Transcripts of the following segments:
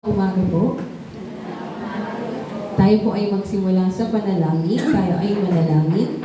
Umaga po. Tayo po ay magsimula sa panalangin. Tayo ay manalangin.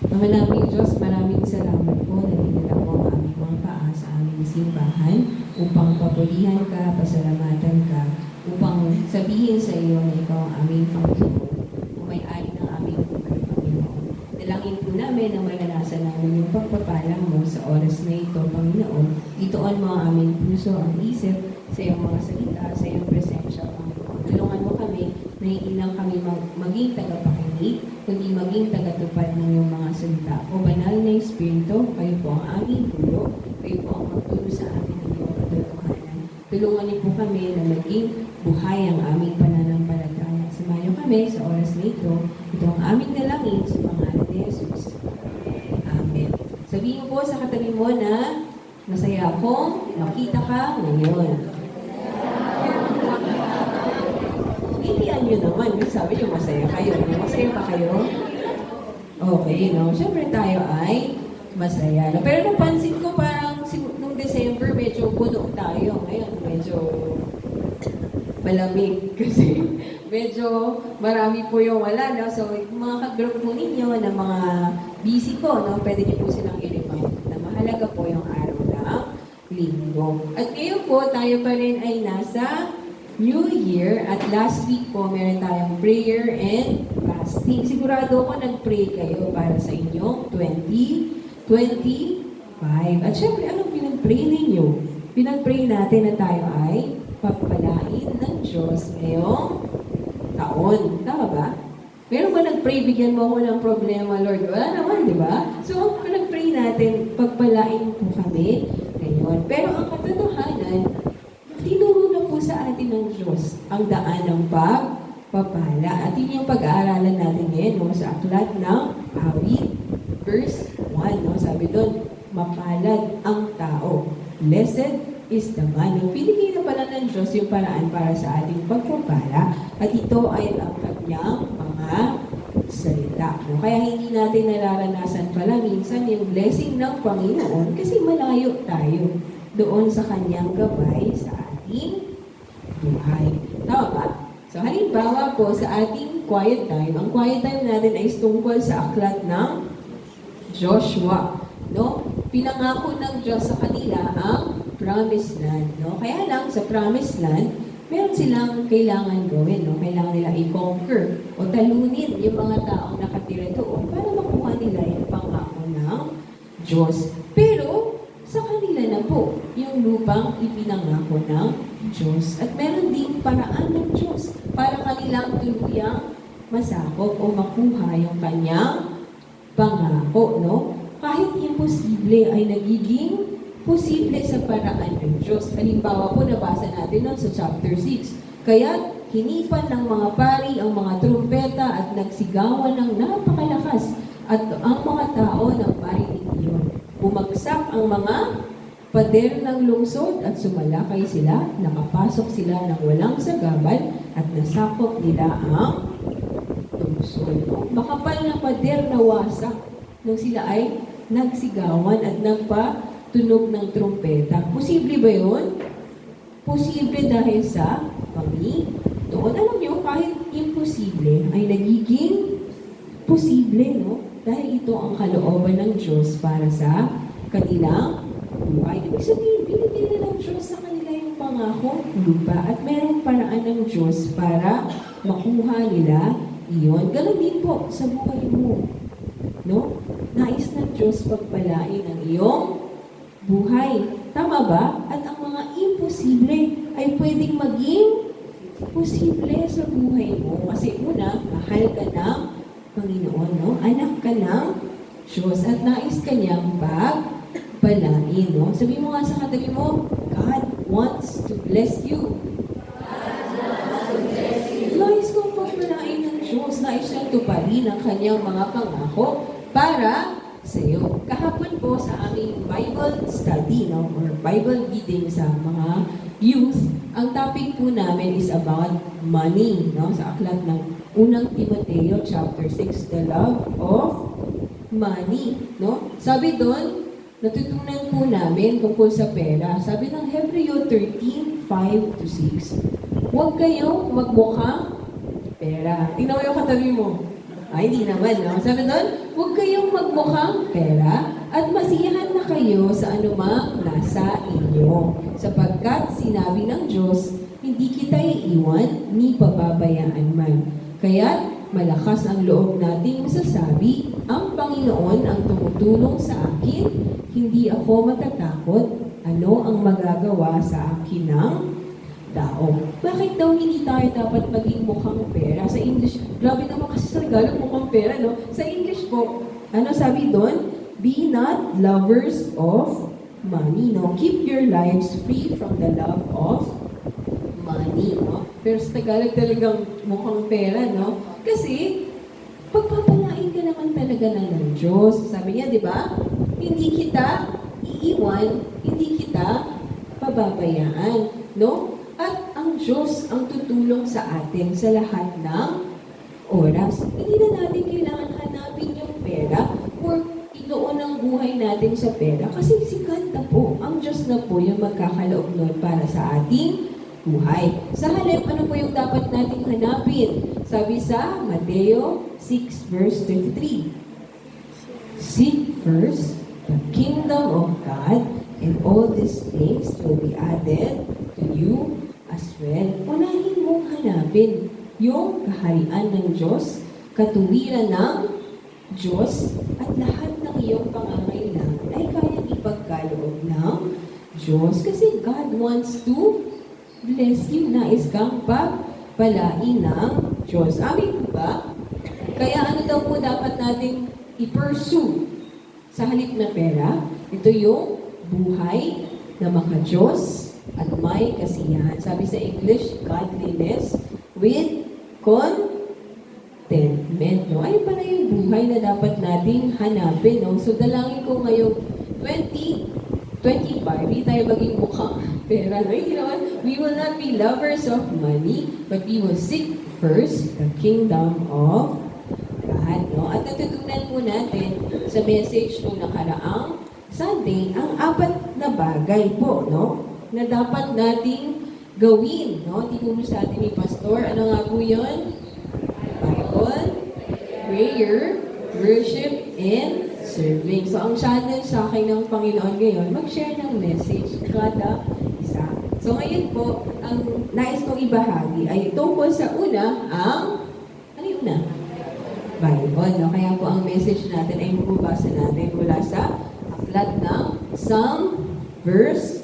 Ama naming Diyos, maraming salamat po na dinala po ang aming mga paa sa aming simbahan upang papulihan ka, pasalamatan ka, upang sabihin sa iyo na ikaw ang aming Panginoon, umay-ari ng aming buhay, Panginoon. Dalangin po namin na maranasan namin yung pagpapala mo sa oras na ito, Panginoon. Itoon mo ang aming puso, ang isip, sa iyong mga salita, sa iyong presensya, Panginoon. Tulungan mo kami na hindi lang kami maging tagapakinig, kundi maging tagatupad ng iyong mga salita. O banal na Espiritu, kayo po ang aming guro, kayo po ang magturo sa amin ng iyong katotohanan. Tulungan niyo po kami na maging buhay ang aming pananampalataya. Sumayo kami sa oras na ito. Ito ang aming dalangin sa pangalan ni Jesus. Amen. Sabihin mo po sa katabi mo na masaya akong makita ka ngayon. Iniyan nyo naman. Sabi nyo masaya kayo. Masaya pa kayo? Okay, no? Siyempre tayo ay masaya. Pero napansin ko parang nung December medyo puno tayo. Ngayon medyo malamig kasi medyo marami po yung wala. No? So, mga ka-group po ninyo na mga busy ko, no? Pwede nyo po silang i-remind na mahalaga po yung araw ng linggo. At ngayon po, tayo pa rin ay nasa New Year. At last week po, meron tayong prayer and fasting. Sigurado ko nag-pray kayo para sa inyong 2025. At syempre, anong pinag-pray ninyo? Pinag-pray natin na tayo ay papalain ng Diyos ngayong taon. Tama ba? Meron ba nag-pray, bigyan mo ako ng problema, Lord? Wala naman, di ba? So, ang nag-pray natin, pagpalain po kami ngayon. Pero ang katotohanan, tinuro na po sa atin ng Diyos ang daan ng pagpapala. At yun yung pag-aaralan natin ngayon, no? Sa aklat ng Awit, verse 1. No? Sabi doon, mapalad ang tao. Blessed is the man. Pinigay na pala ng Diyos yung paraan para sa ating pagpapala. At ito ay ang kanyang mga salita. No? Kaya hindi natin nararanasan pala minsan yung blessing ng Panginoon kasi malayo tayo doon sa kanyang gabay sa ating buhay. Tama ba? So, halimbawa po sa ating quiet time, ang quiet time natin ay tungkol sa aklat ng Joshua. No? Pinangako ng Diyos sa kanila ang promised land. No? Kaya lang, sa promised land, meron silang kailangan gawin. No? Kailangan nila i-conquer o talunin yung mga taong nakatira doon para makuha nila yung pangako ng Diyos. Pero, sa kanila na po yung lupang ipinangako ng Diyos. At meron ding paraan ng Diyos para kanilang tuluyang masakop o makuha yung kanyang pangako. No? Kahit imposible ay nagiging posible sa paraan ng Diyos. Halimbawa po, nabasa natin nun sa chapter 6. Kaya hinipan ng mga pari ang mga trumpeta at nagsigawan ng napakalakas at ang mga tao ng parinig iyon. Bumagsak ang mga pader ng lungsod at sumalakay sila, nakapasok sila ng walang sagabal at nasakop nila ang lungsod. Makapal na pader na wasak nung sila ay nagsigawan at nagpatunog ng trumpeta. Posible ba yun? Posible dahil sa Panginoon. Alam nyo, kahit imposible ay nagiging posible, no? Dahil ito ang kalooban ng Diyos para sa kanilang buhay. Ibig sabihin, binigyan na ng Diyos sa kanila yung pangako, lupa, at mayroong paraan ng Diyos para makuha nila iyon. Ganon din po sa buhay mo. No? Nais ng Diyos pagpalain ang iyong buhay. Tama ba? At ang mga imposible ay pwedeng maging posible sa buhay mo. Kasi una, mahal ka ng Panginoon, no? Anak ka ng Diyos at nais ka niyang pagpalain, no? Sabi mo nga sa katabi mo, God wants to bless you. Nais kong pagpalain ng Diyos. Nais niyang tuparin ang kanyang mga pangako para sa iyo. Kahapon po sa aming Bible study, no? Or Bible reading sa mga youth, ang topic po namin is about money, no? Sa aklat ng Unang Timoteo chapter 6, the love of money, no? Sabi doon, natutunan po namin tungkol sa pera. Sabi ng Hebreo 13:5-6, huwag kayong magmukhang pera. Tingnan mo yung katabi mo. Ay, hindi naman, no? Sabi doon, huwag kayong magmukhang pera at masiyahan na kayo sa anumang nasa inyo. Sapagkat sinabi ng Diyos, hindi kita iiwan ni pababayaan man. Kaya't malakas ang loob nating masasabi, ang Panginoon ang tumutulong sa akin, hindi ako matatakot, ano ang magagawa sa akin ng tao. Bakit daw hindi tayo dapat maging mukhang pera? Sa English, grabe naman kasi sa Tagalog mukhang pera, no? Sa English po, ano sabi doon? Be not lovers of money, no? Keep your lives free from the love of money, no? Pero sa Tagalog talagang mukhang pera, no? Kasi, pagpapalain ka naman talaga ng Diyos. Sabi niya, di ba? Hindi kita iiwan, hindi kita pababayaan, no? At ang Diyos ang tutulong sa atin sa lahat ng oras. Hindi na natin kailangan hanapin yung pera or inoon ang buhay natin sa pera kasi si God na po, ang Diyos na po yung magkakaloob nun para sa ating buhay. Sa halip, ano po yung dapat nating hanapin? Sabi sa Mateo 6 verse 33. Seek first the kingdom of God and all these things will be added to you as well. Unahin mong hanapin yung kaharian ng Diyos, katuwiran ng Diyos, at lahat ng iyong pangangailangan ay kayang ipagkaloob ng Diyos. Kasi God wants to bless you. Nais kang pagpalain ng Diyos. Amin po ba? Kaya ano daw po dapat nating i-pursue sa halip na pera? Ito yung buhay na maka-Diyos at may kasiyahan. Sabi sa English, godliness with contentment. No? Ayun pala yung buhay na dapat nating hanapin. No? So, dalangin ko ngayong 2025, hindi tayo maging mukhang pera. No? You know what? We will not be lovers of money, but we will seek first the kingdom of God. No? At natutunan po natin sa message nung nakaraang Sunday, ang 4 na bagay po, no? Na dapat nating gawin, no? Tinuro sa atin ni Pastor. Ano nga po yun? Bible, prayer, worship, and serving. So, ang challenge sa akin ng Panginoon ngayon, mag-share ng message kada isa. So, ngayon po, ang nais kong ibahagi ay tungkol sa una, ano yung una? Bible, no? Kaya po ang message natin ay mababasa natin mula sa aklat ng Psalm verse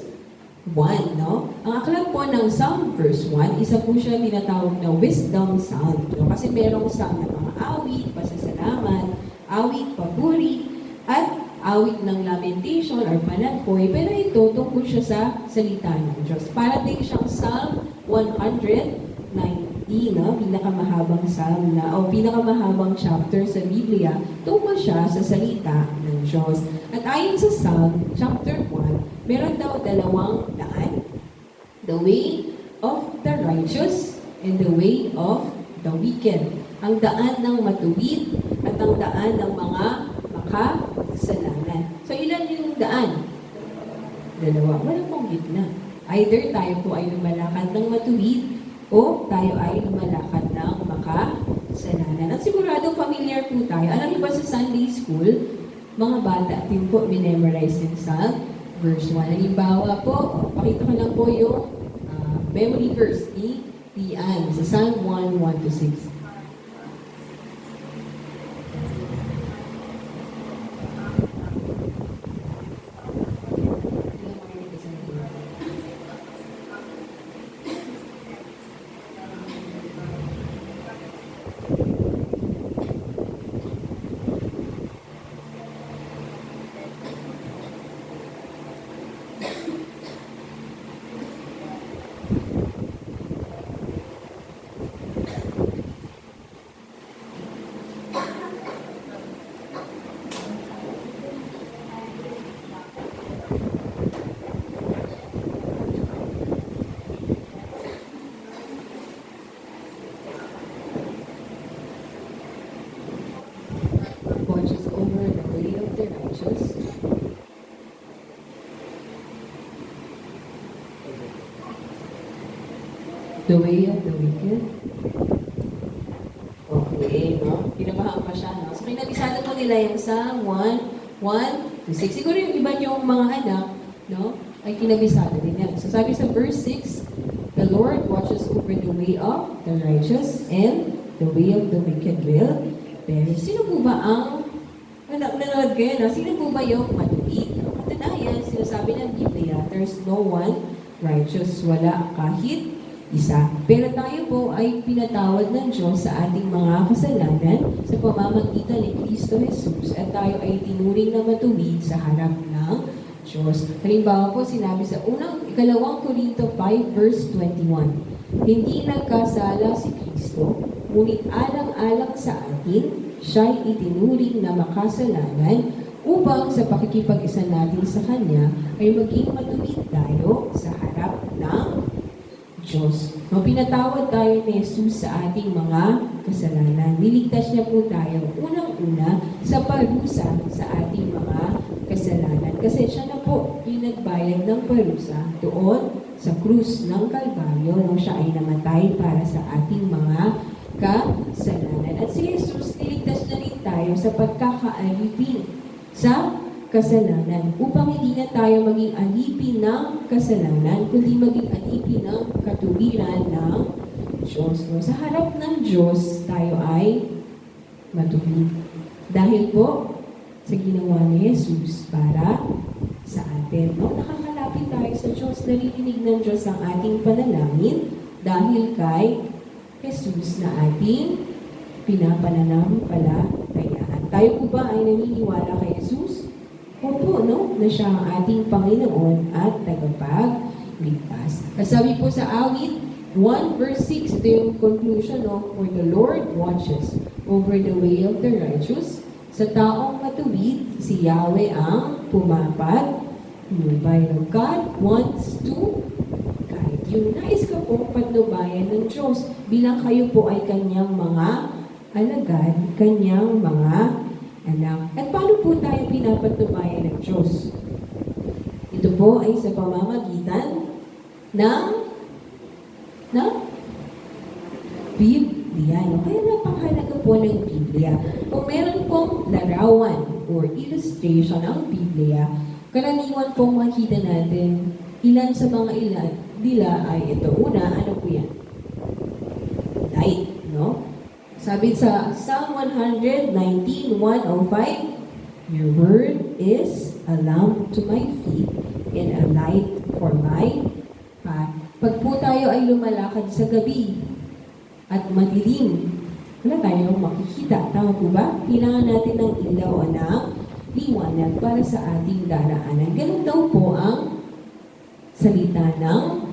1, no? Ang aklat po ng Psalm verse 1, isa po siya tinatawag na wisdom psalm, no? Kasi merong psalm na mga awit, pasasalamat, awit, papuri, at awit ng lamentation or panagpoy, pero ito tungkol siya sa salita ng Diyos. Para din siyang Psalm 190, no? Pinakamahabang psalm na, o pinakamahabang chapter sa Biblia, tungkol siya sa salita ng Diyos. At ayon sa Psalm chapter 1, meron daw 2 daan. The way of the righteous and the way of the wicked. Ang daan ng matuwid at ang daan ng mga makasalanan. So, ilan yung daan? 2. Walang pong gitna. Either tayo po ay lumalakad ng matuwid o tayo ay lumalakad ng makasalanan. At sigurado familiar po tayo. Alam niyo ba sa Sunday School, mga bata din po minemorize din sa verse 1. Halimbawa po, pakita ko lang po yung memory verse ni Tian sa Psalm 1, 1-6. The way of the wicked. Okay, no? Kinabahan pa siya, no? So, kinabisado po nila yung Psalm 1:1-6. Siguro yung iba yung mga anak, no? Ay kinabisado din yan. So, sabi sa verse 6, the Lord watches over the way of the righteous and the way of the wicked will perish. Sino po ba ang nanonood kayo, no? Sino po ba yung matuwid? Katunayan, sinasabi ng Biblia, there's no one righteous. Wala kahit isa. Pero tayo po ay pinatawad ng Diyos sa ating mga kasalanan sa pamamagitan ni Kristo Jesus at tayo ay tinuring na matuwid sa harap ng Diyos. Halimbawa po, sinabi sa ikalawang Korinto 5 verse 21, hindi nagkasala si Kristo, ngunit alang-alang sa atin, siya'y itinuring na makasalanan upang sa pakikipag-isa natin sa Kanya ay maging matuwid tayo sa harap ng Diyos. No, pinatawad tayo ni Jesus sa ating mga kasalanan. Niligtas niya po tayo unang-una sa parusa sa ating mga kasalanan. Kasi siya na po yung nagbayad ng parusa doon sa krus ng Kalbaryo nung siya ay namatay para sa ating mga kasalanan. At si Jesus, niligtas na rin tayo sa pagkakaalipin sa kasalanan upang hindi na tayo maging alipin ng kasalanan, kundi maging alipin ng katuwiran ng Diyos. No? Sa harap ng Diyos, tayo ay matuwid. Dahil po sa ginawa ni Jesus para sa atin. No? Nakakalapit tayo sa Diyos, naririnig ng Diyos ang ating panalangin dahil kay Jesus na ating pinapananampalatayaan. Tayo po ba ay naniniwala kay Jesus? Opo, no? Na siya ang ating Panginoon at tagapagligtas. Sabi po sa awit 1 verse 6, ito yung conclusion, no? For the Lord watches over the way of the righteous. Sa taong matuwid, si Yahweh ang pumapat. No, God wants to guide you. Nais ka po patnubayan ng Diyos bilang kayo po ay kanyang mga alagad, kanyang mga anak. At paano po tayo pinapatubayan ng Diyos? Ito po ay sa pamamagitan ng Biblia. Kaya napakahalaga po ng Biblia. Kung meron pong larawan or illustration ang Biblia, karaniwan pong makita natin ilan sa mga ilan nila ay ito. Una, ano po yan? Light, no? Sabi sa Psalm 119:105, your word is a lamp to my feet and a light for my path. Pag po tayo ay lumalakad sa gabi at madilim, wala tayong makikita. Tama po ba? Kailangan natin ng ilaw o ng liwanag para sa ating daraanan. Ganun daw po ang salita ng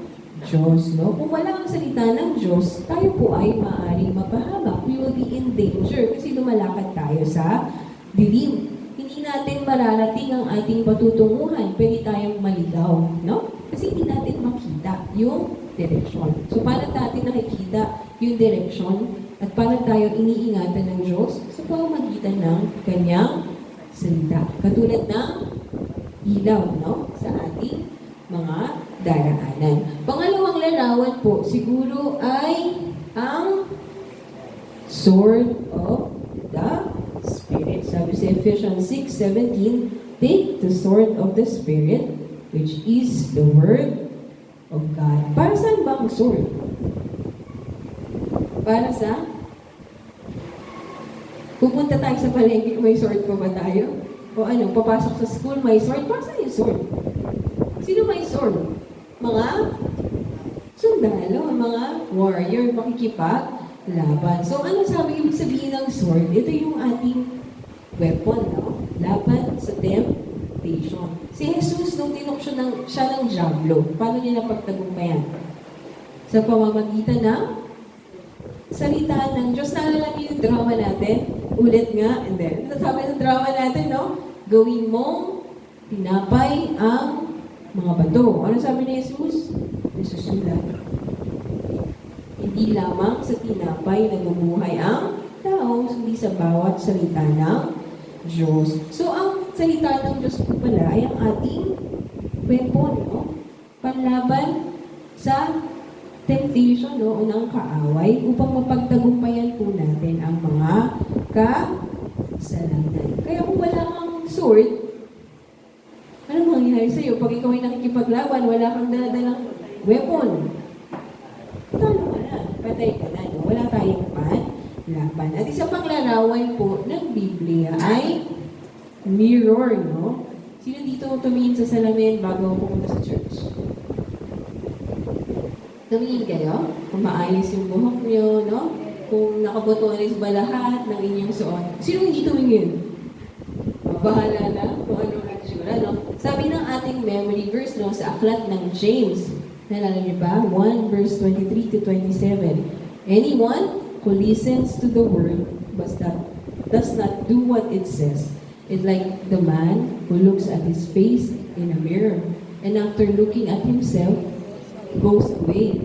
Diyos, no? Kung wala ang salita ng Diyos, tayo po ay maaaring mapahamak. We will be in danger kasi lumalakad tayo sa dilim. Hindi natin mararating ang ating patutunguhan. Pwede tayong maligaw, no? Kasi hindi natin makita yung direksyon. So, paano natin nakikita yung direksyon at paano tayo iniingatan ng Diyos sa pamamagitan ng kanyang salita. Katulad ng ilaw, no? Sa ating mga daraanan. Pangalawang larawan po, siguro ay ang sword of the Spirit. Sabi sa Ephesians 6:17, take the sword of the Spirit, which is the Word of God. Para saan ba ang sword? Para sa? Pupunta tayo sa palengke, may sword pa ba tayo? O ano, papasok sa school, may sword? Para saan yung sword? Sino may sword? Mga sundalo, mga warrior, makikipaglaban. So, ano sabi ibig sabihin ng sword? Ito yung ating weapon, no? Laban sa temptation. Si Jesus, nung tinukso siya ng diablo, paano niya napagtagumpayan? Sa pamamagitan ng salita ng Diyos. Naalala niyo yung drama natin? Ulit nga, and then, sabi ng drama natin, no? Gawin mong tinapay ang mga bato. Ano sabi ni Jesus? Nasusulat. Hindi lamang sa tinapay nabubuhay ang tao, hindi sa bawat salita ng Diyos. So, ang salita ng Diyos po pala ay ang ating weapon, no? Panlaban sa temptation, no, o ng kaaway upang mapagtagumpayan po natin ang mga kasalanan. Kaya kung wala kang sword, anong mangyayari sa'yo? Pag ikaw ay nakikipaglaban, wala kang daladalang weapon. Talo ka na, patay ka na, no? Wala tayong panlaban. At isa pang larawan po ng Biblia ay mirror, no? Sino dito tumingin sa salamin bago pumunta sa church? Tumingin kayo? Kung maayos yung buhok nyo, no? Kung nakabotones ba lahat ng inyong suot? Sino hindi tumingin? Bahala na kung anong nagsura, no? Sabi ng ating memory verse, no, sa aklat ng James, nalala niyo ba? 1 verse 23 to 27. Anyone who listens to the word but does not do what it says is like the man who looks at his face in a mirror and after looking at himself goes away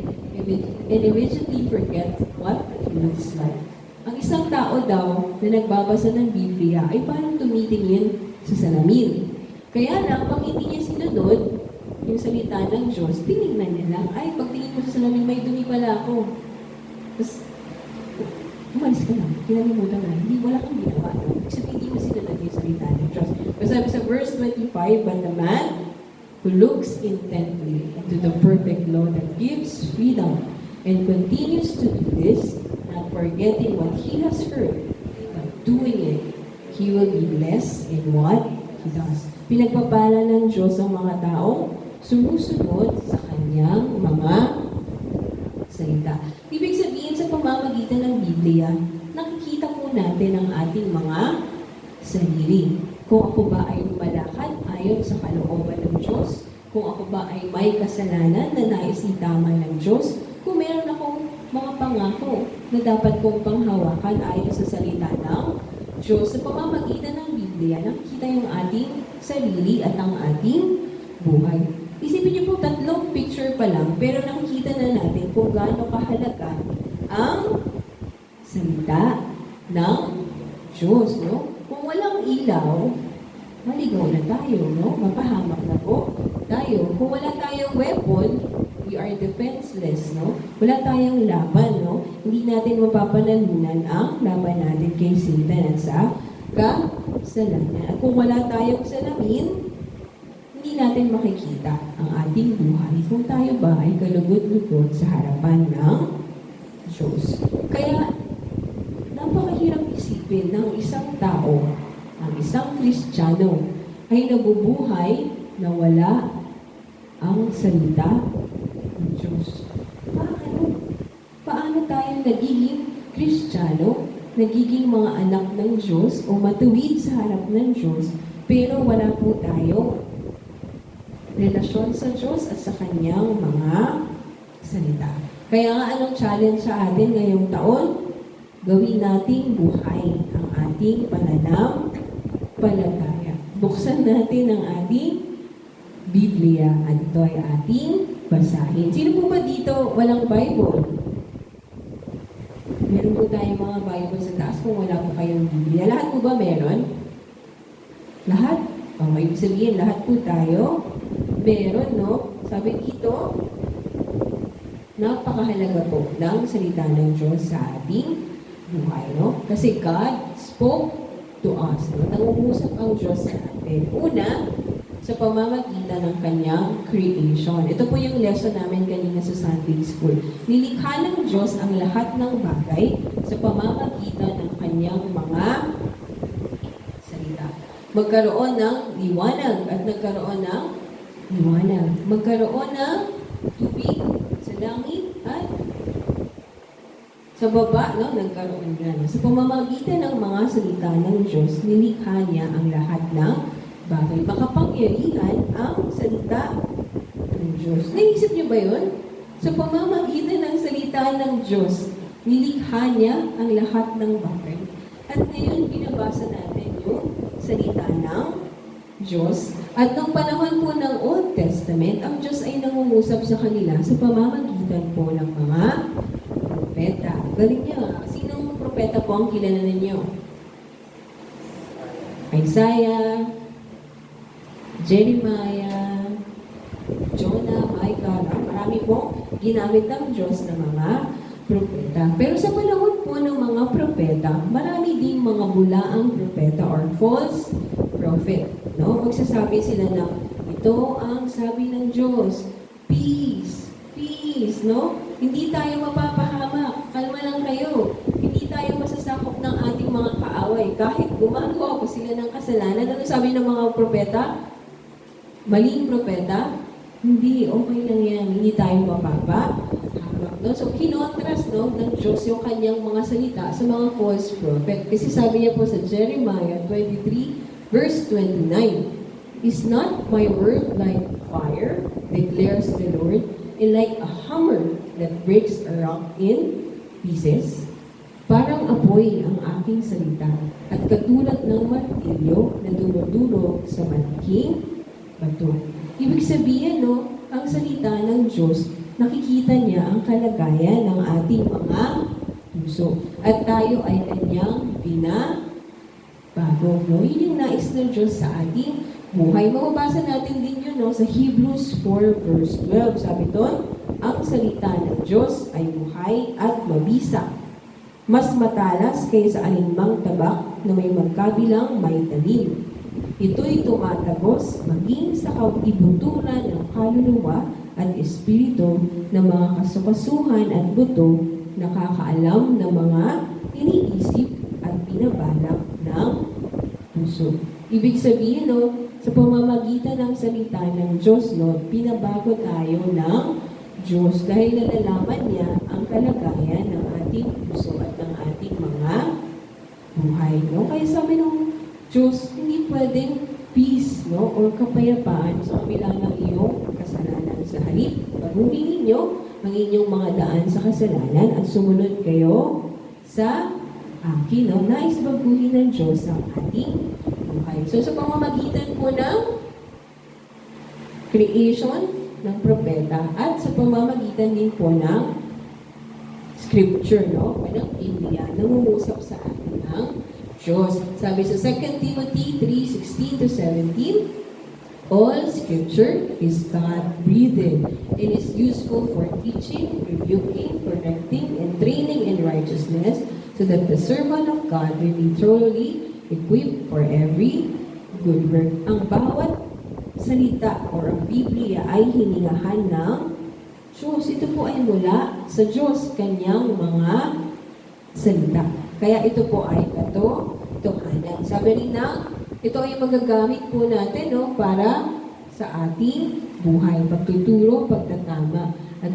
and immediately forgets what he looks like. Ang isang tao daw na nagbabasa ng Biblia ay parang tumitingin sa salamin. Kaya lang, pag hindi niya sinunod yung salita ng Diyos, tinignan niya lang, ay, pagtingin ko sa salamin, may dumi pala ako. Tapos, umalis ka lang, kinalimutan ka lang, hindi, wala kang ginawa. Kasi hindi mo sinunod yung salita ng Diyos. Kasi sa verse 25, but the man who looks intently into the perfect law that gives freedom and continues to do this, not forgetting what he has heard, but doing it, he will be blessed in what he does. Pinagpapala ng Diyos ang mga taong sumusunod sa kanyang mga salita. Ibig sabihin sa pamamagitan ng Biblia, nakikita po natin ang ating mga sarili. Kung ako ba ay lumalakad ayon sa kalooban ng Diyos, kung ako ba ay may kasalanan na nais itama ng Diyos, kung meron akong mga pangako na dapat kong panghawakan ayon sa salita ng Diyos, sa pamamagitan ng Biblia, nakikita yung ating sarili at ang ating buhay. Isipin niyo po, tatlong picture pa lang, pero nakikita na natin kung gaano kahalaga ang salita ng Diyos, no? Kung walang ilaw, maligaw na tayo, no? Mapahamak na po tayo. Kung wala tayong weapon, we are defenseless, no? Wala tayong laban, no? Hindi natin mapapanalunan ang laban natin kay Satan at sa kasalanan. At kung wala tayong salamin, hindi natin makikita ang ating buhay kung tayo ba ay kalugod-lugod sa harapan ng Diyos. Kaya, napakahirap isipin ng isang tao, ang isang Kristiyano, ay nabubuhay na wala ang salita ng Diyos. Paano tayo nagiging Kristiyano, nagiging mga anak ng Diyos o matuwid sa harap ng Diyos, pero wala po tayo relasyon sa Diyos at sa Kanyang mga salita. Kaya nga anong challenge sa atin ngayong taon? Gawin nating buhay ang ating pananampalataya. Buksan natin ang ating Biblia at ito ay ating basahin. Sino po ba dito walang Bible? Meron po tayong mga Bible sa taas kung wala po kayong Biblia. Lahat po ba meron? Lahat? Okay, ibig sabihin, lahat po tayo meron, no? Sabi dito, napakahalaga po ng salita ng Diyos sa ating buhay, no? Kasi God spoke to us, no? Nangungusap ang Diyos sa atin. Una, sa pamamagitan ng kanyang creation. Ito po yung lesson namin kanina sa Sunday School. Nilikha ng Diyos ang lahat ng bagay sa pamamagitan ng kanyang mga salita. Magkaroon ng liwanag at nagkaroon ng liwanag. Magkaroon ng tubig sa langit at sa baba, no? Nagkaroon yan. Sa pamamagitan ng mga salita ng Diyos, nilikha niya ang lahat ng bagay. Makapangyarihan ang salita ng Diyos. Naisip niyo ba yun? Sa pamamagitan ng salita ng Diyos, nilikha niya ang lahat ng bagay. At ngayon, binabasa natin yung salita ng Diyos. At nung panahon po ng Old Testament, ang Diyos ay nangungusap sa kanila sa pamamagitan po ng mga propeta. Galing niya. Sinong propeta po ang kilala ninyo? Isaiah, Jeremiah, Jonah, Micah. Marami po ginamit ng Diyos ng mga propeta. Pero sa panahon po ng mga propeta, marami ding mga bulaang propeta or false prophet. No? Magsasabi sila na, ito ang sabi ng Diyos, peace, peace, no? Hindi tayo mapapahamak, kalma lang kayo. Hindi tayo masasakop ng ating mga kaaway. Kahit gumagawa pa sila ng kasalanan, ano sabi ng mga propeta? Maling propeta? Hindi, okay lang yan. Hindi tayo mapapahamak. No? So, kinontrast ng Diyos yung kanyang mga salita sa mga false prophet. Kasi sabi niya po sa Jeremiah 23, verse 29, Is not my word like fire, declares the Lord, and like a hammer that breaks a rock in pieces? Parang apoy ang aking salita, at katulad ng martilyo na dumudulog sa malaking bato. Ibig sabihin, ang salita ng Diyos, nakikita niya ang kalagayan ng ating mga puso. At tayo ay kanyang binabago. Yun yung nais ng Diyos sa ating buhay. Mababasa natin din yun sa Hebrews 4 verse 12. Sabi doon, ang salita ng Diyos ay buhay at mabisa. Mas matalas kaysa alinmang tabak na may magkabilang may talim. Ito'y tumatagos maging sa ibuturan ng kaluluwa at espiritu ng mga kasukasuhan at buto, nakakaalam ng mga iniisip at binabalak ng puso. Ibig sabihin, sa pamamagitan ng salita ng Diyos, pinabago tayo ng Diyos dahil nalalaman niya ang kalagayan ng ating puso at ng ating mga buhay. Kaya sabi ng Diyos, hindi pwedeng peace or kapayapaan sa kabila ng iyong kasalanan. Sa halip, baguhin ninyo ang inyong mga daan sa kasalanan at sumunod kayo sa akin. Nais baguhin ng Diyos ang ating buhay. So sa pamamagitan po ng creation ng propeta at sa pamamagitan din po ng scripture, ng Biblia, nangungusap sa atin ng Diyos. Sabi sa 2 Timothy 3:16-17, all scripture is God-breathed and is useful for teaching, rebuking, correcting, and training in righteousness, so that the servant of God may be thoroughly equipped for every good work. Ang bawat salita o ang Biblia ay hiningahan ng Diyos. Ito po ay mula sa Diyos, kanyang mga salita. Kaya ito po ay katotohanan. Sabi rin na, ito ay magagamit po natin para sa ating buhay, pagtuturo, pagtatama, at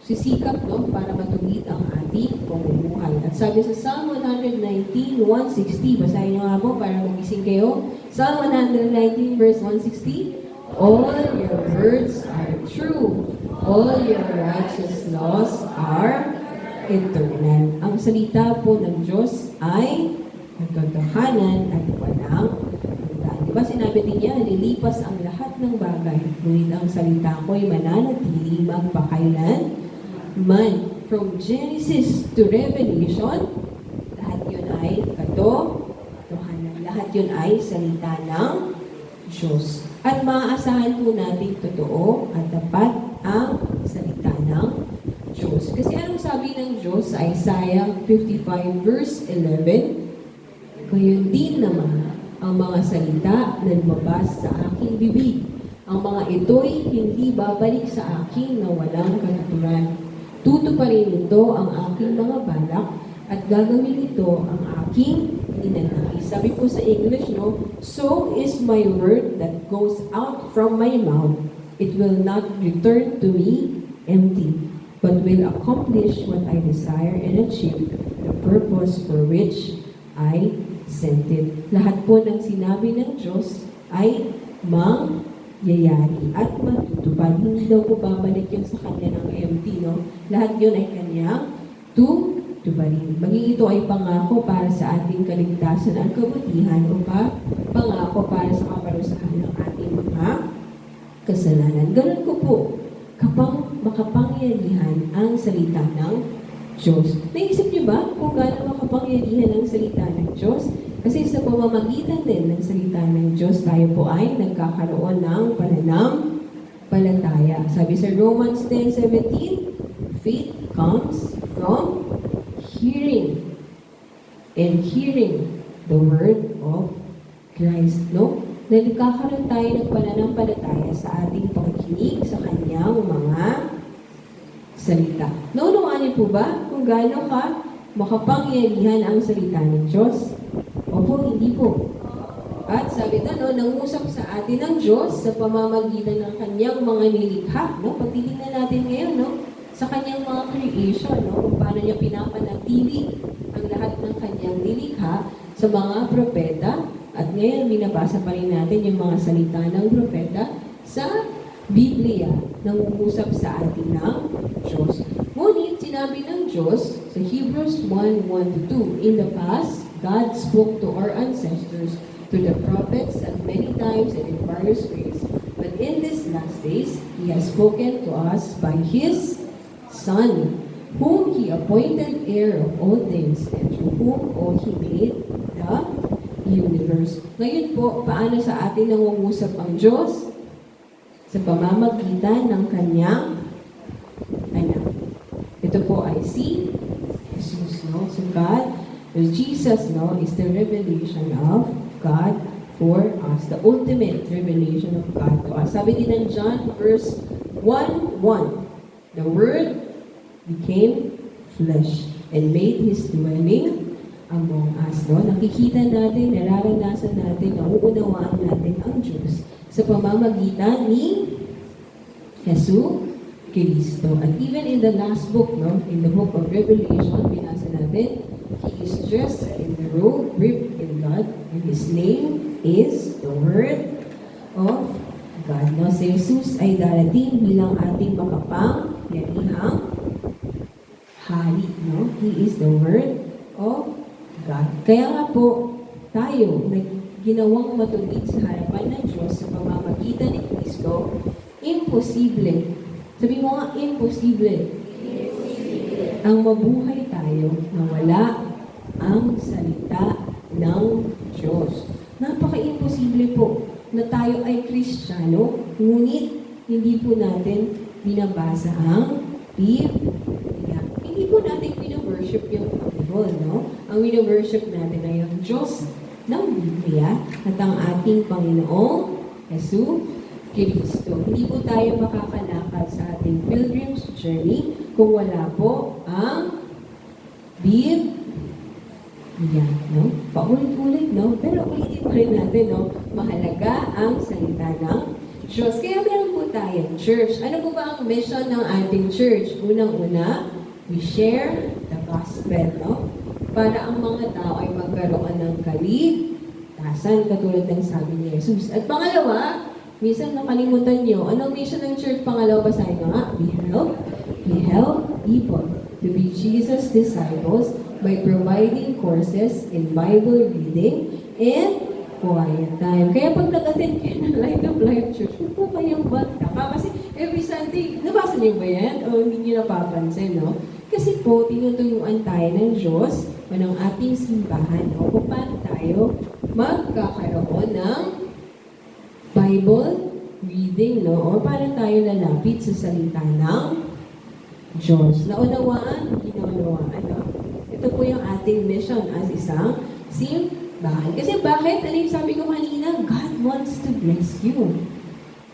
sisikap para matuwid ang ating pamumuhay. At sabi sa Psalm 119:160, basahin niyo nga po para magising kayo. Psalm 119 verse 160, all your words are true, all your righteous laws are eternal. Ang salita po ng Diyos ay nagtotohanan at walang hanggan. Diba sinabi din niya, lilipas ang lahat ng bagay, ngunit ang salita ko'y mananatili magpakailan man. From Genesis to Revelation, lahat yun ay katotohanan. Lahat yun ay salita ng Diyos. At maaasahan po natin totoo at tapat ang salita ng Diyos. Kasi anong sabi ng Diyos sa Isaiah 55 verse 11? Gayon din naman ang mga salita na lumabas sa aking bibig. Ang mga ito'y hindi babalik sa akin na walang katuturan. Tutuparin ito ang aking mga balak at gagawin ito ang aking ninanais. Sabi po sa English, so is my word that goes out from my mouth. It will not return to me empty, but will accomplish what I desire and achieve the purpose for which I sent it. Lahat po ng sinabi ng Diyos ay mangyayari at matutupad. Hindi daw po babalik yun sa kanya ng empty, Lahat yun ay kanyang tutuparin. Maging ito ay pangako para sa ating kaligtasan at kabutihan o pangako para sa kaparusahan ng ating mga kasalanan. Ganun ko po, kapang makapangyarihan ang salita ng Diyos. Naisip niyo ba kung gaano makapangyarihan ang salita ng Diyos? Kasi sa pamamagitan din ng salita ng Diyos, tayo po ay nagkakaroon ng palataya. Sabi sa Romans 10:17, faith comes from hearing. And hearing the word of Christ. No? Nagkakaroon tayo ng pananampalataya sa ating pakikinig sa kanyang mga salita. Naunawaan niyo po ba kung gaano ka makapangyarihan ang salita ng Diyos? Opo, hindi po. At sabi na, no, nangusap sa atin ng Diyos sa pamamagitan ng kanyang mga nilikha. No? Pag titingnan natin ngayon, no, sa kanyang mga creation, no, kung paano niya pinapanatili ang lahat ng kanyang nilikha sa mga propeta. At ngayon, binabasa pa rin natin yung mga salita ng propeta sa Biblia, nangungusap sa atin ng Diyos. Ngunit, sinabi ng Diyos sa Hebrews 1:1-2, in the past, God spoke to our ancestors, to the prophets at many times and in various ways. But in these last days, He has spoken to us by His Son, whom He appointed heir of all things, and through whom all He made the universe. Ngayon po, paano sa atin nangungusap ang Diyos? Sa pamamagitan ng kanyang anak. Ito po ay si Jesus, no? So God, Jesus, no, is the revelation of God for us. The ultimate revelation of God to us. Sabi din ng John verse 1:1, the Word became flesh and made His dwelling among us. No? Nakikita natin, nararanasan natin, nauunawaan natin ang Diyos sa pamamagitan ni Jesus Cristo. And even in the last book, no, in the book of Revelation, binasa natin, He is dressed in the robe, ripped in blood, and His name is the Word of God. No? Si Jesus ay darating bilang ating makapangyarihang hari. No? He is the Word of God. Kaya nga po, tayo, ginawang matuwid sa harapan ng Diyos sa pamamagitan ni Kristo, imposible. Sabi mo nga, imposible. Ang mabuhay tayo na wala ang salita ng Diyos. Napaka-imposible po na tayo ay Kristiyano, ngunit hindi po natin binabasa ang Biblia. Hindi po natin pina-worship yung Bible, no? Ang wina-worship natin ay ang Diyos ng Biblia at ang ating Panginoong Jesus Kristo. Hindi po tayo makakalakad sa ating pilgrim's journey kung wala po ang Biblia, no? Paulit-ulit, no? Pero ulitin pa rin natin, no? Mahalaga ang salita ng Diyos. Kaya meron po tayong church. Ano po ba ang mission ng ating church? Unang-una, we share the gospel, no? Para ang mga tao ay magkaroon ng kaligtasan, katulad ng sabi ni Jesus. At pangalawa, minsan nakalimutan nyo, anong mission ng church? Pangalawa, basahin nyo nga, we help people to be Jesus' disciples by providing courses in Bible reading and quiet time. Kaya pag nag-attend kayo ng Light of Life Church, huwag po kayong bata. Kasi every Sunday, nabasa niyo ba yan? O hindi niyo napapansin, no? Kasi po, tinutuyuan tayo ng Diyos o ng ating simbahan, no? Kung paano tayo magkakaroon ng Bible reading, no? O paano tayo lalapit sa salita ng Diyos. Naunawaan, ginaunawaan, no? Ito po yung ating mission as isang simbahan. Kasi bakit? Ano yung sabi ko kanina? God wants to bless you.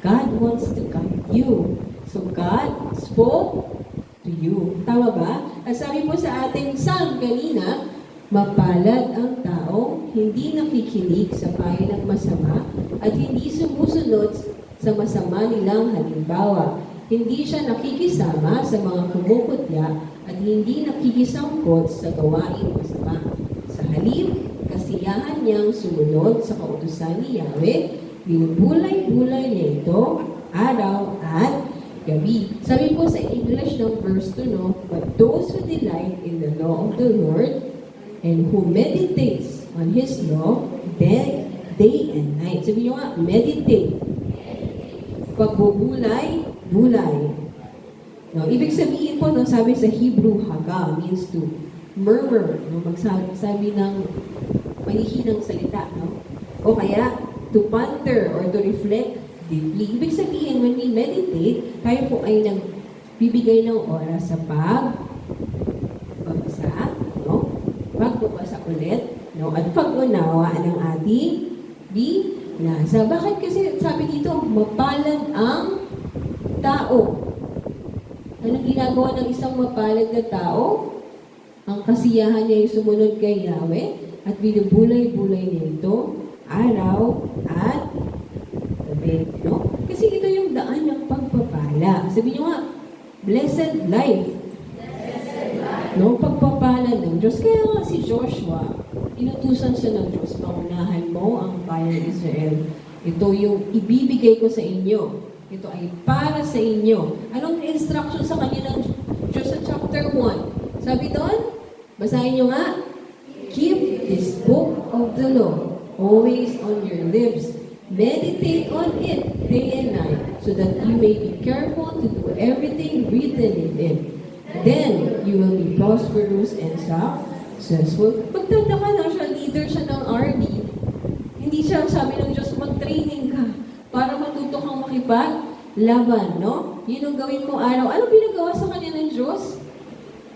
God wants to guide you. So God spoke to you. Tama ba? At sabi po sa ating psalm kanina, mapalad ang taong hindi nakikinig sa payo ng masama at hindi sumusunod sa masama nilang halimbawa. Hindi siya nakikisama sa mga kumukutya at hindi nakikisangkot sa gawaing masama. Sa halip, kasiyahan niyang sumunod sa kautusan ni Yahweh, binubulay-bulay niya ito araw at gabi. Sabi po sa English ng verse 2, no, but those who delight in the law of the Lord and who meditates on His law day and night. Sabi niyo nga, meditate. Pagbubulay-bulay. No, ibig sabihin po, no, sabi sa Hebrew, haga means to murmur, no, magsabi ng mahihinang salita, no? O kaya, to ponder or to reflect deeply. Ibig sabihin, when we meditate, tayo po ay nagbibigay ng oras sa pagbabasa, no? Pagbabasa ulit, no? At pag-unawa ng ating binasa. Bakit kasi sabi dito, mapalad ang tao? Anong ginagawa ng isang mapalad na tao? Ang kasiyahan niya ay sumunod kay Yahweh at binubulay-bulay niya ito araw at gabi, no? Kasi ito yung daan ng pagpapala. Sabi niyo nga, blessed life. No? Pagpapala ng Diyos. Kaya nga si Joshua, inutusan siya ng Diyos, paunahan mo ang bayan ng Israel. Ito yung ibibigay ko sa inyo. Ito ay para sa inyo. Anong instruction sa kanya ng Diyos sa chapter 1? Sabi doon, basahin niyo nga, keep this book of the law always on your lips. Meditate on it day and night, so that you may be careful to do everything written in it. Then, you will be prosperous and successful. Magtanda na siya, leader siya ng army. Hindi siya sabi ng Diyos, mag-training ka para matuto kang makipaglaban, no? Yun ang gawin mo araw. Ano pinagawa sa kanya ng Diyos?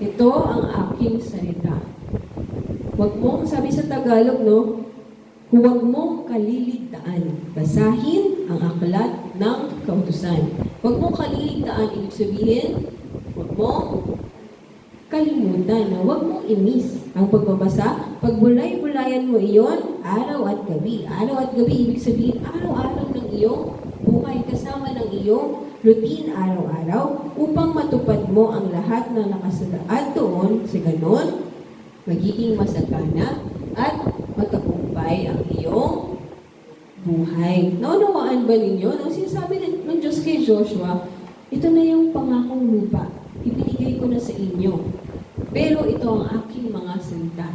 Ito ang aking salita. Huwag mo, sabi sa Tagalog, no? Huwag mong kaliligtaan. Basahin ang aklat ng kautusan. Huwag mong kaliligtaan, ibig sabihin, huwag mong kalimutan, na huwag mong imis ang pagbabasa. Pagbulay-bulayan mo iyon, araw at gabi. Araw at gabi, ibig sabihin, araw-araw ng iyong buhay, kasama ng iyong routine araw-araw, upang matupad mo ang lahat ng nakasalaan doon. Sa ganon, magiging masagana at matagumpay ang iyong buhay. Naunawaan ba ninyo? Nung sinasabi ng Diyos kay Joshua, ito na yung pangakong lupa. Ibinigay ko na sa inyo. Pero ito ang aking mga salita.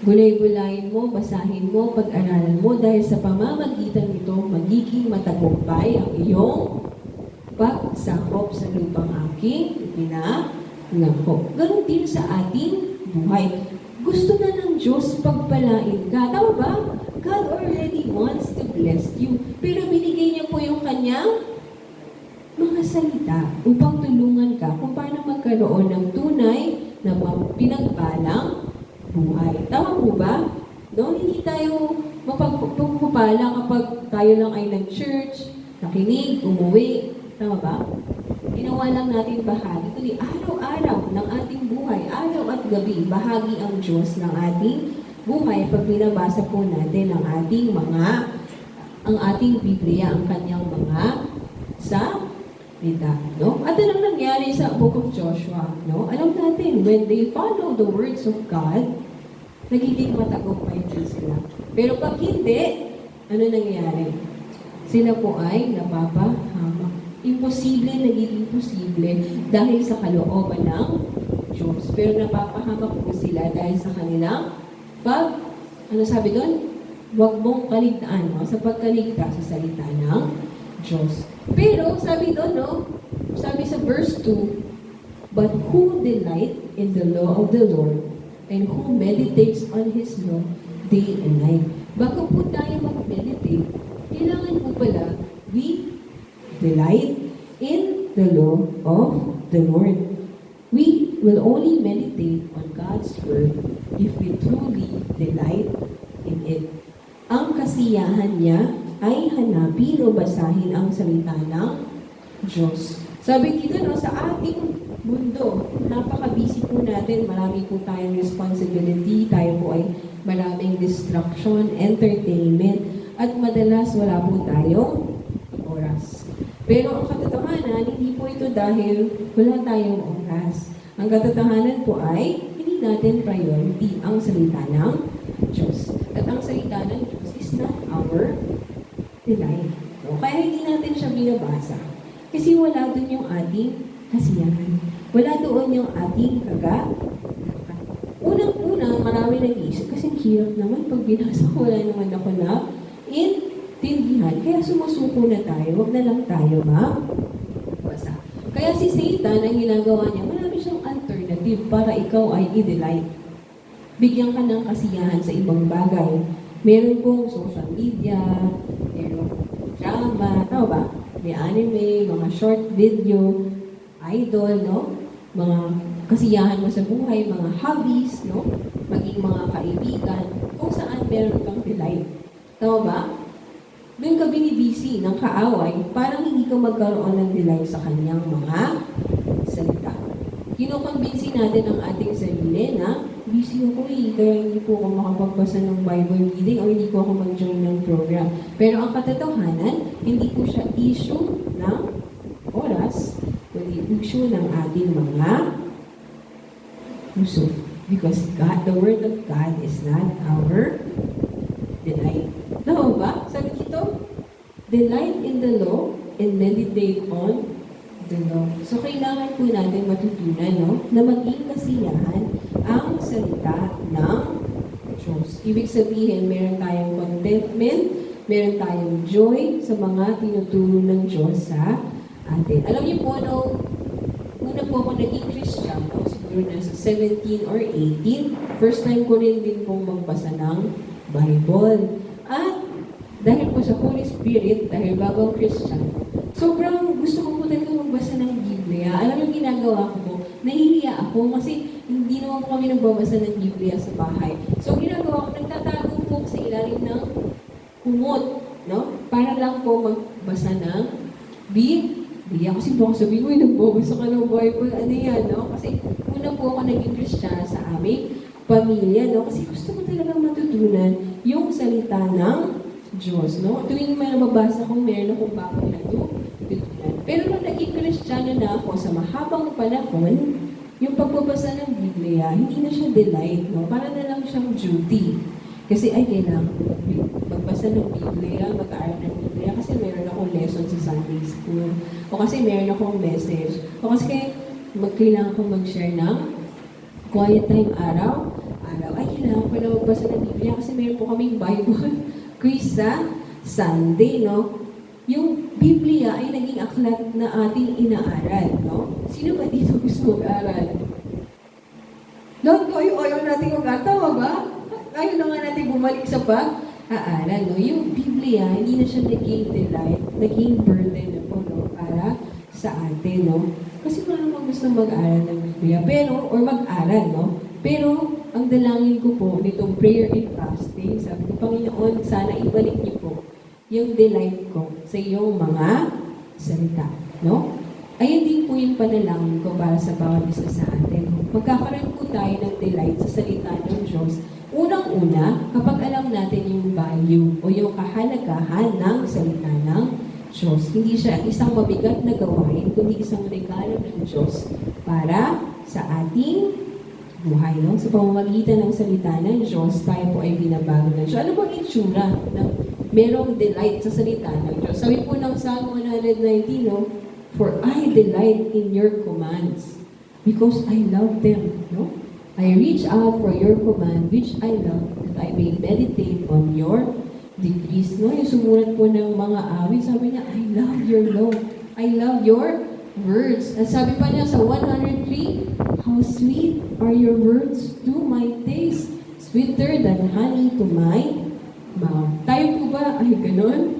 Gulay-gulayin mo, basahin mo, pag-aralan mo, dahil sa pamamagitan nito, magiging matagumpay ang iyong pagsakop sa lupang aking pinangako. Ganon din sa ating buhay. Gusto na ng Diyos pagpalain ka. Tama ba? God already wants to bless you. Pero binigay niya po yung kanyang mga salita upang tulungan ka kung paano magkaroon ng tunay na pinagpalang buhay. Tama po ba? No? Hindi tayo mapagpupala kapag tayo lang ay nag-church, nakinig, umuwi. Tama ba? Ginawa lang natin bahagi. Kundi araw-araw ng ating buhay, araw at gabi, bahagi ang Diyos ng ating buhay pag binabasa po natin ang ating Biblia, ang kanyang mga salita. No? At anong nangyari sa Book of Joshua? No? Alam natin, when they follow the words of God, nagiging matagumpay din sila. Pero pag hindi, ano nangyari? Sila po ay napapahamak. Imposible, nagiging posible dahil sa kalooban ng Diyos. Pero napapahamak po sila dahil sa kanilang ano sabi doon? Huwag mong kaligtaan, no? Sa pagkaligtas sa salita ng Diyos. Pero sabi doon, no? Sabi sa verse 2, but who delight in the law of the Lord and who meditates on His law day and night. Bago po tayo mag-meditate, kailangan po pala we delight in the law of the Lord. We will only meditate on God's Word if we truly delight in it. Ang kasiyahan niya ay hanapin o basahin ang salita ng Diyos. Sabi dito, no, sa ating mundo, napaka-busy po natin, marami po tayong responsibility, tayo po ay maraming distraction, entertainment, at madalas wala po tayong oras. Pero ang katotohanan, hindi po ito dahil wala tayong oras. Ang katotohanan po ay hindi natin priority ang salita ng Diyos. At ang salita ng Diyos is not our delight. So, kaya hindi natin siya binabasa. Kasi wala doon yung ating kasiyahan. Wala doon yung ating kagalakan. Unang-una, marami nag-iisip. Kasi hirap naman pag binasa ko, wala naman ako na intindihan. Kaya sumusuko na tayo. Huwag na lang tayo mabasa. Kaya si Satan, ang ginagawa niya, marami siyang alternative para ikaw ay i-delight. Bigyan ka ng kasiyahan sa ibang bagay. Meron pong social media, meron drama, tama ba? May anime, mga short video, idol, no? Mga kasiyahan mo sa buhay, mga hobbies, no? Maging mga kaibigan, kung saan meron kang delight. Tama ba? Doon ka binibisi ng kaaway, parang hindi ka magkaroon ng delight sa kanyang mga salita. Kinukonbinsi natin ang ating sarili na busy ako kaya hindi po ako makapagbasa ng Bible reading o hindi po ako mag-join ng program. Pero ang katotohanan, hindi po siya issue ng oras, kundi issue ng ating mga puso. Because God, the Word of God is not our delight. Tama ba? Sabi dito, delight in the law and meditate on the law. So, kailangan po natin matutunan, no, na maging kasiyahan ang salita ng Diyos. Ibig sabihin, meron tayong contentment, meron tayong joy sa mga tinuturo ng Diyos sa atin. Alam niyo po, no, una po ako naging Christian, no, siguro nasa 17 or 18, first time ko rin din pong magbasa ng Bible. At dahil po sa Holy Spirit, dahil bagong Christian, sobrang gusto ko po talaga magbasa ng Biblia. Alam yung ginagawa ko po, nahihiya ako kasi hindi naman po kami nagbabasa ng Biblia sa bahay. So, ginagawa ko, nagtatago po sa ilalim ng kumot, no? Para lang po magbasa ng Biblia. Kasi baka sabihin ko, nagbabasa ka ng Bible, ano yan, no? Kasi una po ako naging Christian sa aming pamilya, no? Kasi gusto ko talagang matutunan yung salita ng Diyos, no? Tuwing may nababasa ko, meron akong bagong natutunan. Pero nung naging Kristiyano na ako sa mahabang panahon, yung pagbabasa ng Biblia, hindi na siya delight, no? Para na lang siyang duty. Kasi ay kailangan magbasa ng Biblia, mag-aaral ng Biblia, kasi meron akong lesson sa Sunday School. O kasi meron akong message. O kasi kailangan kong mag-share ng quiet time araw. Ay, kailangan ko na magbasa ng Biblia kasi meron po kaming Bible quiz sa Sunday, no? Yung Biblia ay naging aklat na ating inaaral, no? Sino ba dito gusto mag-aral? Lahat ko, ayaw natin mag-aral. Tama ba? Ayaw na nga natin bumalik sa pag-aaral, no? Yung Biblia, hindi na siya naging delight, naging burden na po, no? Para sa atin, no? Kasi wala namang gusto mag-aral ng Biblia. Pero, or mag-aral, no? Pero, ang dalangin ko po nitong prayer and fasting, sabi ko, Panginoon, sana ibalik niyo po yung delight ko sa iyong mga salita. No? Ayun din po yung panalangin ko para sa bawat isa sa atin. Magkakaroon po tayo ng delight sa salita ng Diyos. Unang-una, kapag alam natin yung value o yung kahalagahan ng salita ng Diyos. Hindi siya isang mabigat na gawain, kundi isang regalo ng Diyos para sa ating buhay, no? Sa pamamagitan ng salita ng Diyos, tayo po ay binabago ng Diyos. Ano bang itsura ng merong delight sa salita ng Diyos? Sabi po ng Psalm 119, no? For I delight in your commands because I love them, no? I reach out for your command which I love that I may meditate on your decrees, no? Yung sumulat po ng mga awit, sabi niya, I love your law. I love your words. At sabi pa niya sa 103, how sweet are your words to my taste, sweeter than honey to my mouth. Tayo po ba ay ganun?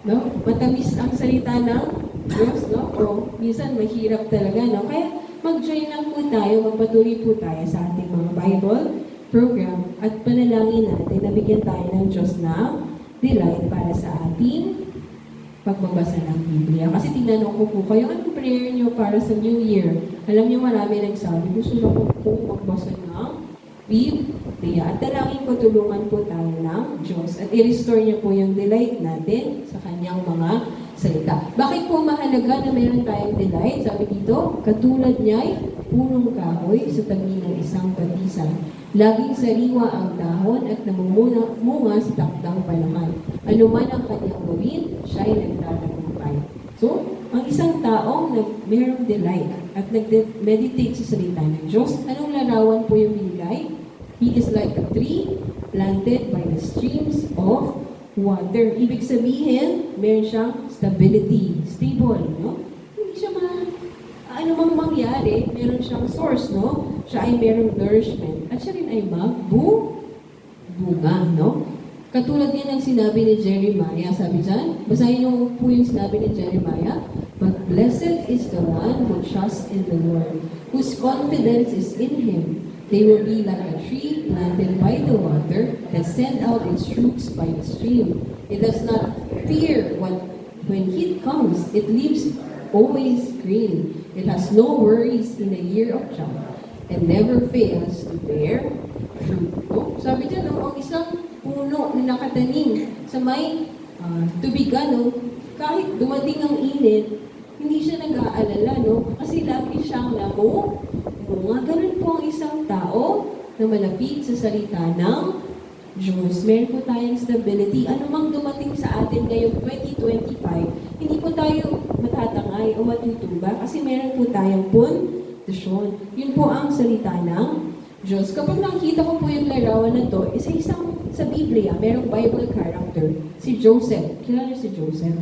No? Matamis ang salita ng Diyos, no? O minsan mahirap talaga, no? Kaya mag-join lang po tayo, magpatuloy po tayo sa ating mga Bible program at panalangin natin na bigyan tayo ng Diyos na delight para sa ating pagbabasa ng Biblia. Kasi tinanong ko po kayo, anong prayer niyo para sa New Year? Alam niyo, marami nagsabi, gusto na ko po magbasa ng Biblia. At talangin ko, tulungan po tayo ng Diyos. At i-restore niya po yung delight natin sa kanyang mga salita. Bakit po mahalaga na meron tayong delight? Sabi dito, katulad niya'y punong kahoy sa tabi ng isang patisan. Laging sariwa ang dahon at namumunga sa takdang panahon. Ano man ang kanyang gawin, siya'y nagtatagumpay. So, ang isang taong mayroong delight at nag-meditate sa salita ng Diyos, anong larawan po yung binigay? He is like a tree planted by the streams of water. Ibig sabihin, meron siyang stability, stable, no? Hindi siya ano mang mangyari, meron siyang source, no? Siya ay merong nourishment. At siya rin ay magbunga, no? Katulad yan ng sinabi ni Jeremiah, sabi dyan, basahin niyo po yung sinabi ni Jeremiah, "But blessed is the one who trusts in the Lord, whose confidence is in Him. They will be like a tree planted by the water that send out its roots by the stream. It does not fear when heat comes. It leaves always green. It has no worries in a year of drought and never fails to bear fruit." No? Sabi dyan, no, ang isang puno na nakatanim sa may tubigan, no, kahit dumating ang init, hindi siya nag-aalala, no? Kasi lagi siyang namunga. Ganun po ang isang tao na malapit sa salita ng Diyos. Meron po tayong stability. Ano mang dumating sa atin ngayong 2025, hindi po tayo matatangay o matutumba kasi meron po tayong pundasyon. Yun po ang salita ng Diyos. Kapag nakita ko po yung larawan na to, isa-isang sa Biblia, merong Bible character, si Joseph. Kilala niyo si Joseph?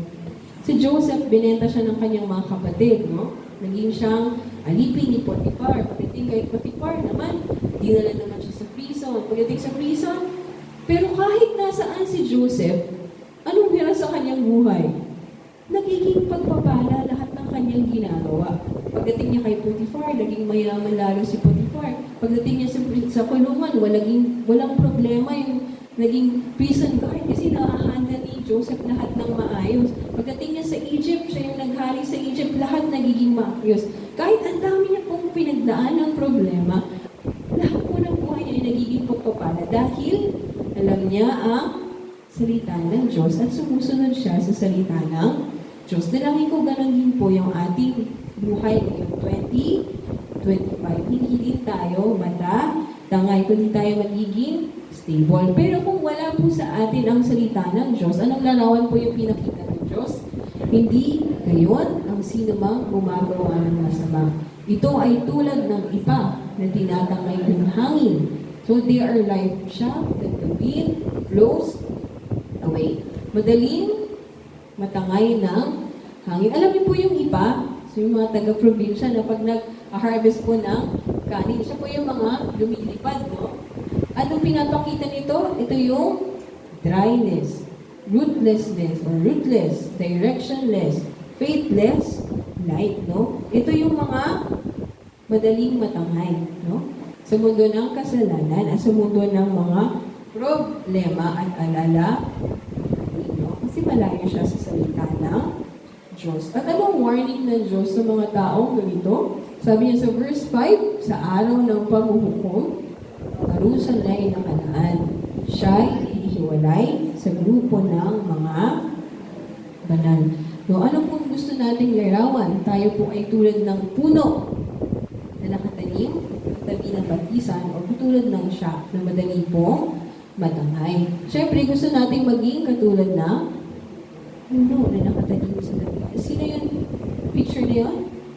Si Joseph, binenta siya ng kanyang mga kapatid, no? Naging siyang alipin ni Potiphar. Pagdating kay Potiphar naman, dinala naman siya sa prison. Pagdating sa prison, pero kahit nasaan si Joseph, anong meron sa kanyang buhay? Nagiging pagpapala lahat ng kanyang ginagawa. Pagdating niya kay Potiphar, naging mayaman lalo si Potiphar. Pagdating niya sa kulungan, walang problema yung naging prison guard kasi nakahanda ni Joseph lahat ng maayos. Pagdating niya sa Egypt, siya yung naghari sa Egypt, lahat nagiging maayos. Kahit ang dami niya pong pinagdaan ng problema, lahat po ng buhay niya ay nagiging pagpapala dahil alam niya ang salita ng Diyos at sumusunod siya sa salita ng Diyos. Dalangin ko ganun din po yung ating buhay ngayong 2025. Hindi din tayo matatangay, kundi tayo magiging stable. Pero kung wala po sa atin ang salita ng Diyos, anong larawan po yung pinakita ng Diyos? Hindi gayon ang sino mang gumagawa ng masama. Ito ay tulad ng ipa na tinatangay ng hangin. So they are like shaft that the wind blows away. Madaling matangay ng hangin. Alam niyo po yung ipa, so yung mga taga-probinsya na pag nag-harvest po ng kanin, siya po yung mga lumilipad, no? Anong pinapakita nito? Ito yung dryness, rootlessness, or rootless, directionless, faithless, light, no? Ito yung mga madaling matangay, no? Sa mundo ng kasalanan at sa mundo ng mga problema at alala, no? Kasi malayo siya sa salita ng Diyos. At anong warning ng Diyos sa mga taong ganito? Sabi niya sa verse 5, sa araw ng paghuhukom, parusa na ay nakalaan. Siya'y ihiwalay sa grupo ng mga banal. No, ano pong gusto nating larawan? Tayo po ay tulad ng puno na nakatanim, tabi ng batisan, o tulad ng siya na madali pong matangay. Siyempre, gusto nating maging katulad ng puno na nakatanim sa tabi. Sino yung picture na yun?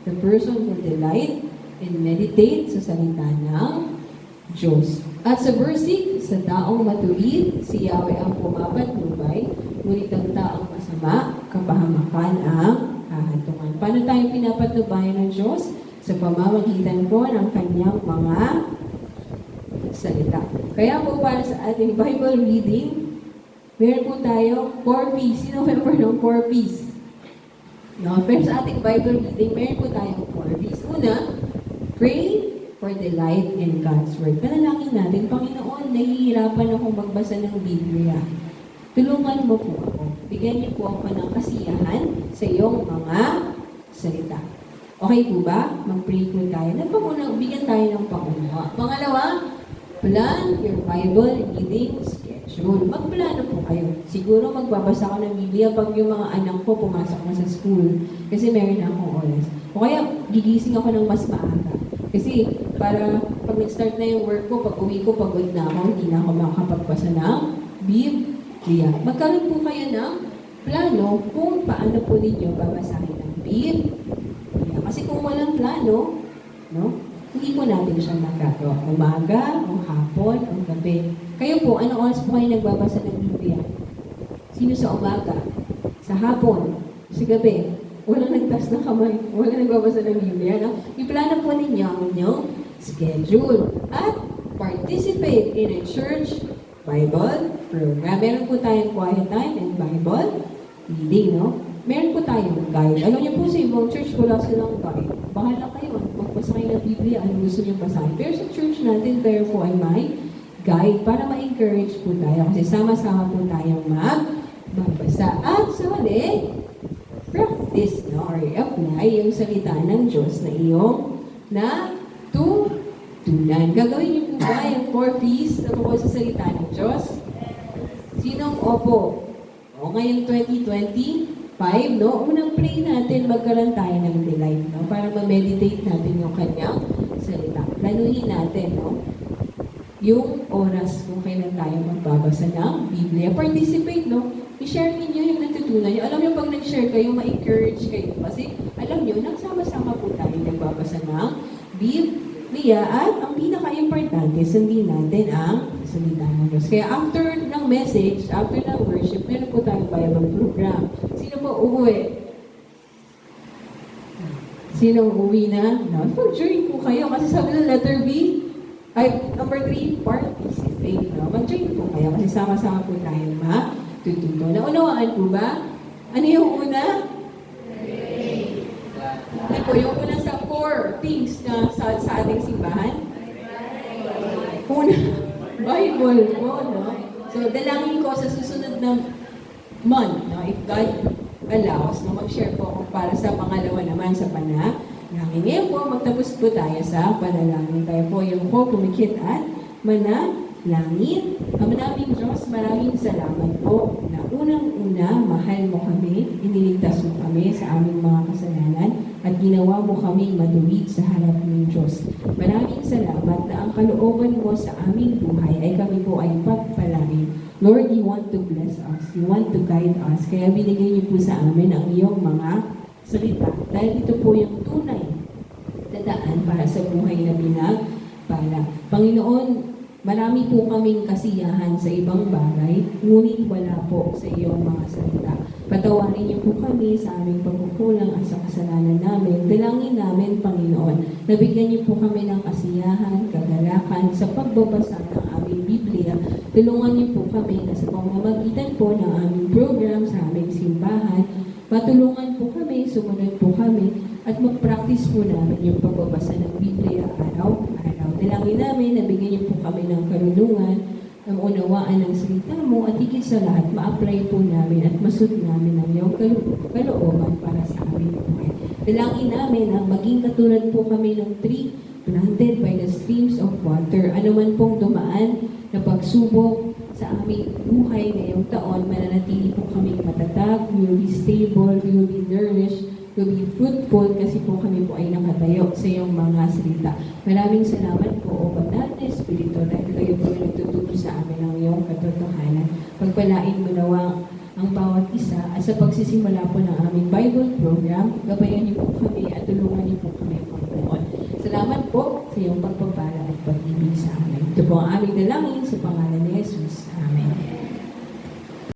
The person who delight and meditate sa salita ng Diyos. At sa verse 6, sa taong matuwid, si Yahweh ang pumapatnubay, ngunit ang taong masama, kapahamakan ang hahantungan. Paano tayo pinapatnubayan ng Diyos? Sa pamamagitan po ng kanyang mga salita. Kaya po para sa ating Bible reading, meron po tayo 4 P's. Sino member ng 4 P's? No, pero sa ating Bible reading, meron po tayong 4 P's. Una, pray for delight in God's Word. Panalangin natin, Panginoon, nahihirapan akong magbasa ng Biblia. Tulungan mo po ako. Bigyan niyo po ako ng kasiyahan sa iyong mga salita. Okay po ba? Mag-pray po tayo. Bigyan tayo ng pangunawa. Pangalawa, plan your Bible reading schedule. Magplano po kayo. Siguro magbabasa ko ng Biblia pag yung mga anak ko pumasok na sa school. Kasi meron na akong oras. O kaya, gigising ako ng mas maaga. Kasi, para pag nag-start na yung work ko, pag uwi ko, pagod na ako, hindi na ako makakapagbasa ng Biblia. Magkaroon po kayo ng plano kung paano po ninyo babasahin ng Biblia. Kasi kung walang plano, no, hindi po natin siya magagawa. Umaga, o hapon, o gabi. Kayo po, ano oras po kayo nagbabasa ng Biblia? Sino sa umaga? Sa hapon? Sa gabi? Walang nagtas na kamay. Walang nagbabasa ng Biblia. No? Iplano po ninyo ang inyong schedule. At participate in a church Bible program. Meron po tayong quiet time and Bible reading, no? Meron po tayong guide. Alam niyo po sa ibang church, wala silang guide. Bahala kayo, magbasa kayo ng Biblia, ano gusto niyo basahin. Pero sa church natin, tayo po ay may guide para ma-encourage po tayo. Kasi sama-sama po tayong magbabasa. At sa huli, practice, no? Or apply yung salita ng Diyos na iyong natutunan. Gagawin niyo po ba yung 4 P's na tungkol sa salita ng Diyos? Sinong opo? O ngayong 2025, no? Unang pray natin, magkaroon tayo ng delight, no? Para ma-meditate natin yung kanyang salita. Planuhin natin, no? Yung oras kung kailan tayo magbabasa ng Biblia. Participate, no? I-share ninyo yung natutunan nyo. Alam nyo, pag nag-share kayo, ma-encourage kayo. Kasi, alam nyo, nagsama-sama po tayo nagbabasa ng Biblia. At ang pinaka-importante, sundin natin ang salita ng Diyos. Kaya after ng message, after ng worship, meron po tayong Bible program. Sino po uuwi? Sino uuwi na? No, mag-join po kayo. Kasi sabi ng letter B, ay, number 3, participate. No? Mag-join po kayo. Kasi sama-sama po tayong matututo. Naunawaan po ba? Ano yung una? Ano po yung una sa 4 things na sa ating simbahan? Una, Bible po, no? So, dalangin ko sa susunod na month, no? If God allows, no? Mag-share po ako para sa pangalawa naman sa panalangin. Ngayon po, magtapos po tayo sa panalangin. Tayo po yung po pumikit at manalangin. Maraming Diyos, maraming salamat po na unang-una, mahal mo kami, iniligtas mo kami sa aming mga kasalanan at ginawa mo kaming matuwid sa harap ng Diyos. Maraming salamat na ang kalooban mo sa aming buhay ay kami po ay pagpalain. Lord, you want to bless us. You want to guide us. Kaya binigay niyo po sa amin ang iyong mga salita. Dahil ito po yung tunay na daan para sa buhay na pinagpala. Panginoon, marami po kaming kasiyahan sa ibang bagay, ngunit wala po sa iyong mga salita. Patawarin niyo po kami sa aming pagkukulang at sa kasalanan namin. Dalangin namin, Panginoon, nabigyan niyo po kami ng kasiyahan, kagalakan sa pagbabasa ng aming Biblia. Tulungan niyo po kami na sa pamamagitan po ng aming program sa aming simbahan, matulungan po kami, sumunod po kami, at mag-practice po namin yung pagbabasa ng Biblia araw-araw. Dalangin namin, nabigyan niyo po kami ng karunungan, ang unawaan ng salita mo, at higit sa lahat, ma-apply po namin at masud namin ang iyong kalooban para sa aming buhay. Dalangin namin na maging katulad po kami ng tree planted by the streams of water. Ano man pong dumaan na pagsubok sa aming buhay ngayong taon, mananatili po kaming matatag, we will be stable, we will be nourished, we will be fruitful kasi po kami po ay nakatayo sa iyong mga salita. Maraming salamat po, O Banal na Espiritu, dahil kayo po ay nagtuturo sa amin ng iyong katotohanan. Pagpalain mo nawa ang bawat isa at sa pagsisimula po ng aming Bible program, gabayan niyo po kami at tulungan niyo po kami, Panginoon. Salamat po sa iyong pagpapala at pag-ibig sa amin. Ito po ang aming dalangin sa pangalan ni Jesus. Amen.